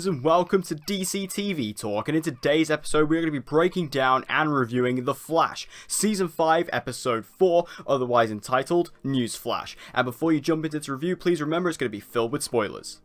friends, and welcome to DC TV Talk, and in today's episode we're going to be breaking down and reviewing The Flash, Season 5, Episode 4, otherwise entitled News Flash. And before you jump into this review, please remember it's going to be filled with spoilers.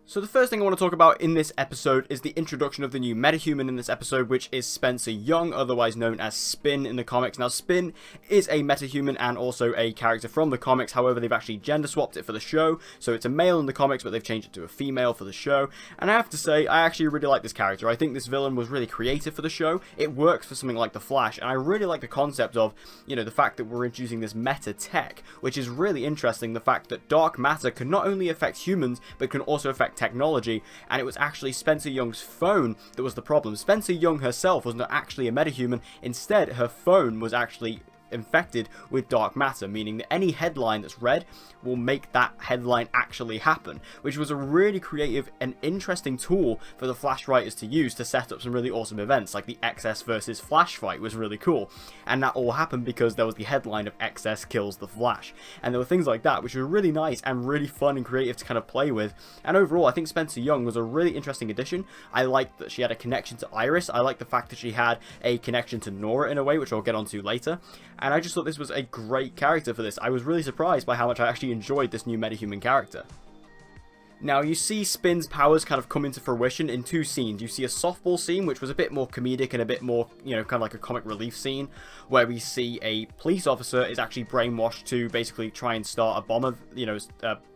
So the first thing I want to talk about in this episode is the introduction of the new metahuman in this episode, which is Spencer Young, otherwise known as Spin in the comics. Now, Spin is a metahuman and also a character from the comics, however, they've actually gender swapped it for the show, so it's a male in the comics, but they've changed it to a female for the show. And I have to say, I actually really like this character. I think this villain was really creative for the show. It works for something like The Flash, and I really like the concept of, the fact that we're introducing this meta tech, which is really interesting, the fact that dark matter can not only affect humans, but can also affect technology, and it was actually Spencer Young's phone that was the problem. Spencer Young herself was not actually a metahuman. Instead, her phone was actually infected with dark matter, meaning that any headline that's read will make that headline actually happen, which was a really creative and interesting tool for the Flash writers to use to set up some really awesome events, like the XS versus Flash fight was really cool, and that all happened because there was the headline of XS kills the Flash, and there were things like that which were really nice and really fun and creative to kind of play with. And overall, I think Spencer Young was a really interesting addition. I liked that she had a connection to Iris. I liked the fact that she had a connection to Nora in a way, which I'll get onto later. And I just thought this was a great character for this. I was really surprised by how much I actually enjoyed this new metahuman character. Now, you see Spin's powers kind of come into fruition in two scenes. You see a softball scene, which was a bit more comedic and a bit more, kind of like a comic relief scene, where we see a police officer is actually brainwashed to basically try and start a bomb,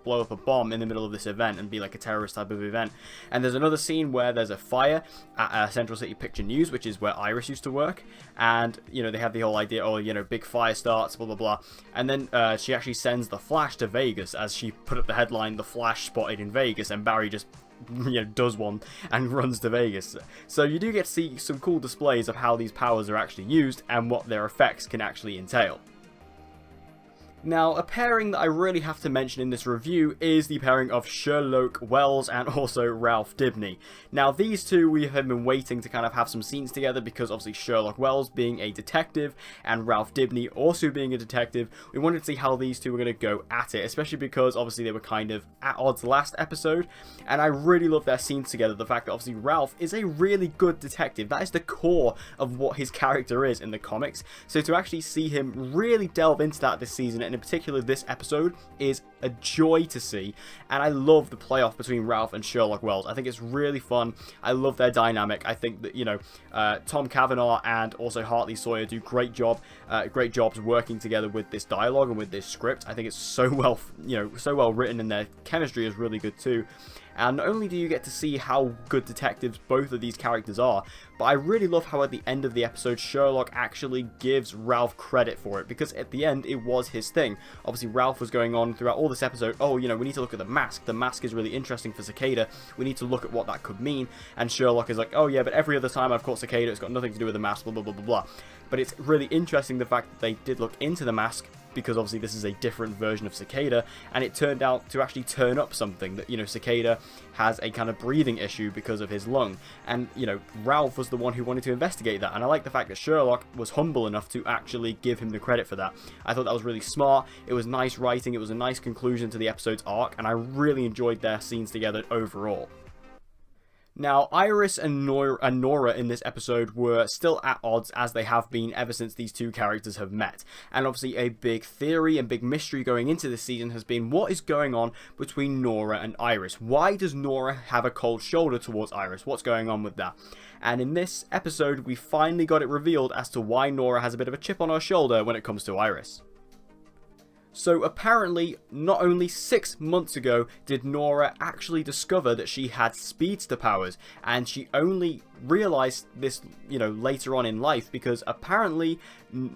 blow up a bomb in the middle of this event and be like a terrorist type of event. And there's another scene where there's a fire at Central City Picture News, which is where Iris used to work. And, they have the whole idea, big fire starts, blah, blah, blah. And then she actually sends the Flash to Vegas as she put up the headline, "The Flash spotted in Vegas," and Barry just does one and runs to Vegas. So you do get to see some cool displays of how these powers are actually used and what their effects can actually entail. Now, a pairing that I really have to mention in this review is the pairing of Sherlock Wells and also Ralph Dibny. Now, these two we have been waiting to kind of have some scenes together because obviously Sherlock Wells being a detective and Ralph Dibny also being a detective, we wanted to see how these two were going to go at it, especially because obviously they were kind of at odds last episode, and I really love their scenes together. The fact that obviously Ralph is a really good detective, that is the core of what his character is in the comics, so to actually see him really delve into that this season, and in particular this episode, is a joy to see. And I love the playoff between Ralph and Sherlock Wells. I think it's really fun. I love their dynamic. I think that Tom Cavanaugh and also Hartley Sawyer do great jobs working together with this dialogue and with this script. I think it's so well written, and their chemistry is really good too. And not only do you get to see how good detectives both of these characters are, but I really love how at the end of the episode Sherlock actually gives Ralph credit for it, because at the end it was his thing. Obviously Ralph was going on throughout all this episode, we need to look at the mask. The mask is really interesting for Cicada. We need to look at what that could mean. And Sherlock is like, oh yeah, but every other time I've caught Cicada, it's got nothing to do with the mask, blah blah blah blah blah. But it's really interesting the fact that they did look into the mask, because obviously this is a different version of Cicada, and it turned out to actually turn up something that, Cicada has a kind of breathing issue because of his lung, and, Ralph was the one who wanted to investigate that, and I like the fact that Sherlock was humble enough to actually give him the credit for that. I thought that was really smart, it was nice writing, it was a nice conclusion to the episode's arc, and I really enjoyed their scenes together overall. Now, Iris and Nora in this episode were still at odds, as they have been ever since these two characters have met. And obviously a big theory and big mystery going into this season has been what is going on between Nora and Iris. Why does Nora have a cold shoulder towards Iris? What's going on with that? And in this episode, we finally got it revealed as to why Nora has a bit of a chip on her shoulder when it comes to Iris. So apparently, not only 6 months ago did Nora actually discover that she had speedster powers, and she only realized this, later on in life, because apparently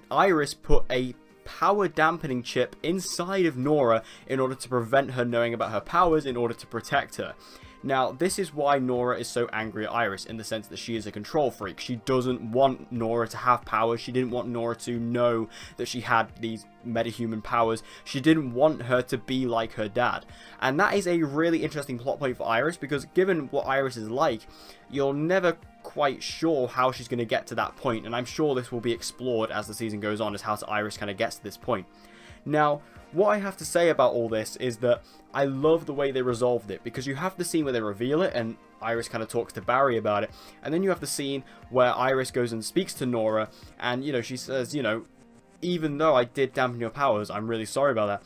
Iris put a power dampening chip inside of Nora in order to prevent her knowing about her powers, in order to protect her. Now, this is why Nora is so angry at Iris, in the sense that she is a control freak. She doesn't want Nora to have powers. She didn't want Nora to know that she had these metahuman powers. She didn't want her to be like her dad. And that is a really interesting plot point for Iris, because given what Iris is like, you're never quite sure how she's going to get to that point, and I'm sure this will be explored as the season goes on, as how Iris kind of gets to this point. Now, what I have to say about all this is that I love the way they resolved it, because you have the scene where they reveal it and Iris kind of talks to Barry about it, and then you have the scene where Iris goes and speaks to Nora, and, you know, she says, you know, even though I did dampen your powers, I'm really sorry about that.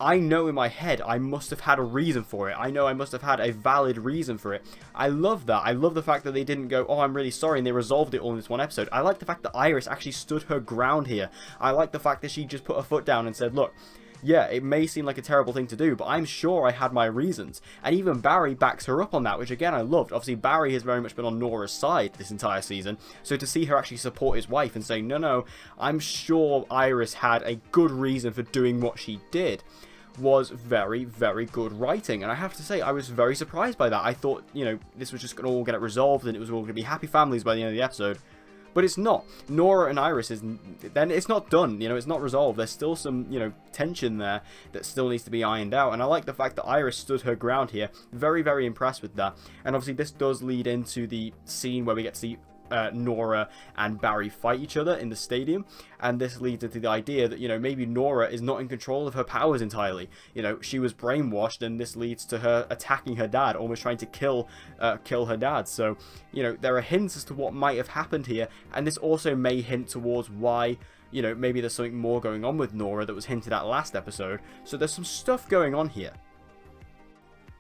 I know in my head I must have had a reason for it. I know I must have had a valid reason for it. I love that. I love the fact that they didn't go, oh, I'm really sorry, and they resolved it all in this one episode. I like the fact that Iris actually stood her ground here. I like the fact that she just put her foot down and said, look, yeah, it may seem like a terrible thing to do, but I'm sure I had my reasons. And even Barry backs her up on that, which again I loved. Obviously, Barry has very much been on Nora's side this entire season, so to see her actually support his wife and say, no, I'm sure Iris had a good reason for doing what she did, was very, very good writing. And I have to say, I was very surprised by that. I thought, you know, this was just going to all get resolved and it was all going to be happy families by the end of the episode. But it's not. Nora and Iris then it's not done, you know, it's not resolved. There's still some, you know, tension there that still needs to be ironed out. And I like the fact that Iris stood her ground here. Very, very impressed with that. And obviously this does lead into the scene where we get to see Nora and Barry fight each other in the stadium, and this leads into the idea that, you know, maybe Nora is not in control of her powers entirely. You know, she was brainwashed, and this leads to her attacking her dad, almost trying to kill her dad. So, you know, there are hints as to what might have happened here, and this also may hint towards why, you know, maybe there's something more going on with Nora that was hinted at last episode. So there's some stuff going on here.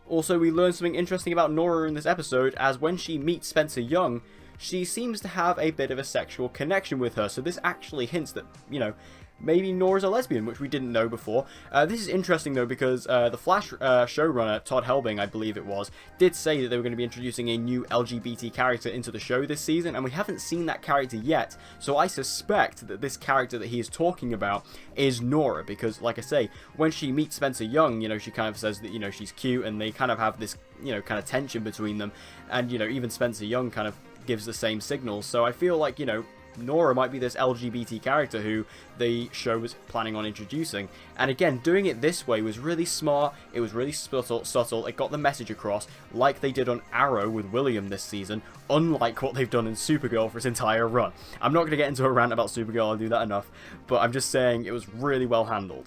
Also, we learn something interesting about Nora in this episode, as when she meets Spencer Young, she seems to have a bit of a sexual connection with her. So this actually hints that, you know, maybe Nora's a lesbian, which we didn't know before. This is interesting, though, because the Flash showrunner, Todd Helbing, I believe it was, did say that they were going to be introducing a new LGBT character into the show this season, and we haven't seen that character yet. So I suspect that this character that he is talking about is Nora, because, like I say, when she meets Spencer Young, you know, she kind of says that, you know, she's cute, and they kind of have this, you know, kind of tension between them, and, you know, even Spencer Young kind of gives the same signals. So I feel like, you know, Nora might be this LGBT character who the show was planning on introducing. And again, doing it this way was really smart, it was really subtle, it got the message across, like they did on Arrow with William this season, unlike what they've done in Supergirl for its entire run. I'm not going to get into a rant about Supergirl, I'll do that enough, but I'm just saying it was really well handled.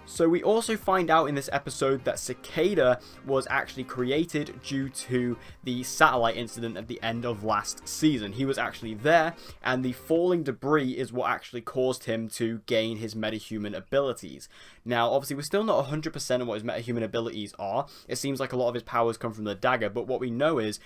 So we also find out in this episode that Cicada was actually created due to the satellite incident at the end of last season. He was actually there, and the falling debris is what actually caused him to gain his metahuman abilities. Now, obviously, we're still not 100% on what his metahuman abilities are. It seems like a lot of his powers come from the dagger, but what we know is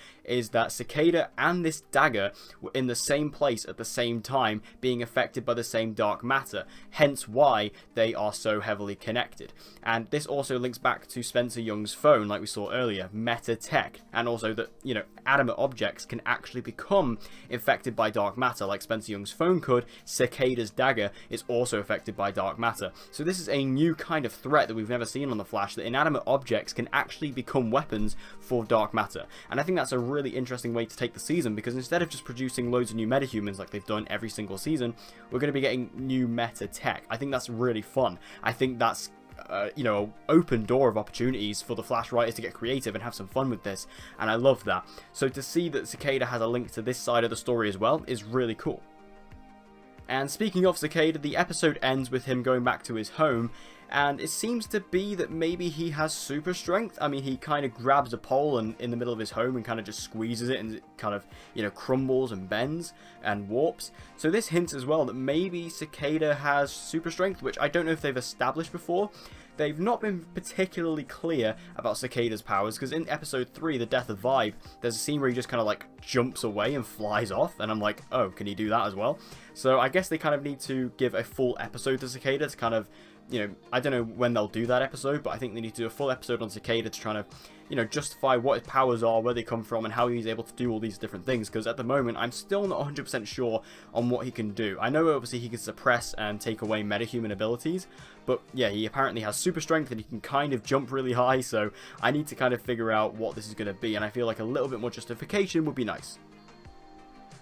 that Cicada and this dagger were in the same place at the same time, being affected by the same dark matter, hence why they are so heavily connected. And this also links back to Spencer Young's phone, like we saw earlier, Metatech, and also that, you know, animate objects can actually become infected by dark matter, like Spencer Young's phone could. Cicada's dagger is also affected by dark matter. So this is a new kind of threat that we've never seen on The Flash, that inanimate objects can actually become weapons for dark matter. And I think that's a really interesting way to take the season, because instead of just producing loads of new metahumans like they've done every single season, we're going to be getting new meta tech. I think that's really fun. I think that's you know, open door of opportunities for the Flash writers to get creative and have some fun with this, and I love that. So to see that Cicada has a link to this side of the story as well is really cool. And speaking of Cicada, the episode ends with him going back to his home, and it seems to be that maybe he has super strength. I mean, he kind of grabs a pole and in the middle of his home and kind of just squeezes it, and it kind of, you know, crumbles and bends and warps. So this hints as well that maybe Cicada has super strength, which I don't know if they've established before. They've not been particularly clear about Cicada's powers, because in episode 3, The Death of Vibe, there's a scene where he just kind of like jumps away and flies off, and I'm like, oh, can he do that as well? So I guess they kind of need to give a full episode to Cicada to kind of, you know, I don't know when they'll do that episode, but I think they need to do a full episode on Cicada to try to, you know, justify what his powers are, where they come from, and how he's able to do all these different things, because at the moment, I'm still not 100% sure on what he can do. I know, obviously, he can suppress and take away metahuman abilities, but yeah, he apparently has super strength, and he can kind of jump really high, so I need to kind of figure out what this is going to be, and I feel like a little bit more justification would be nice.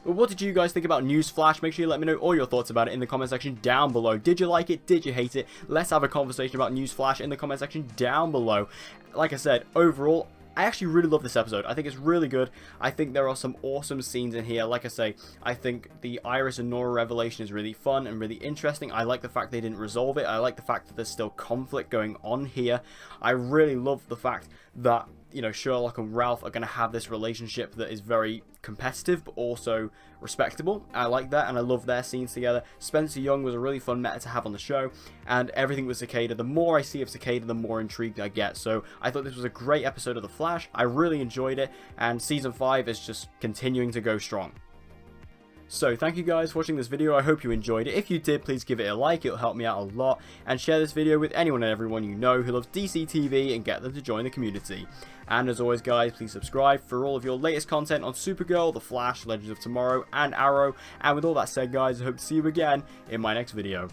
But what did you guys think about Newsflash? Make sure you let me know all your thoughts about it in the comment section down below. Did you like it? Did you hate it? Let's have a conversation about Newsflash in the comment section down below. Like I said, overall, I actually really love this episode. I think it's really good. I think there are some awesome scenes in here. Like I say, I think the Iris and Nora revelation is really fun and really interesting. I like the fact they didn't resolve it. I like the fact that there's still conflict going on here. I really love the fact that, you know, Sherlock and Ralph are going to have this relationship that is very competitive but also respectable. I like that, and I love their scenes together. Spencer Young was a really fun meta to have on the show, and everything with Cicada, the more I see of Cicada, the more intrigued I get. So I thought this was a great episode of The Flash. I really enjoyed it, and season 5 is just continuing to go strong. So thank you guys for watching this video. I hope you enjoyed it. If you did, please give it a like, it'll help me out a lot, and share this video with anyone and everyone you know who loves DC TV and get them to join the community. And as always guys, please subscribe for all of your latest content on Supergirl, The Flash, Legends of Tomorrow, and Arrow. And with all that said guys, I hope to see you again in my next video.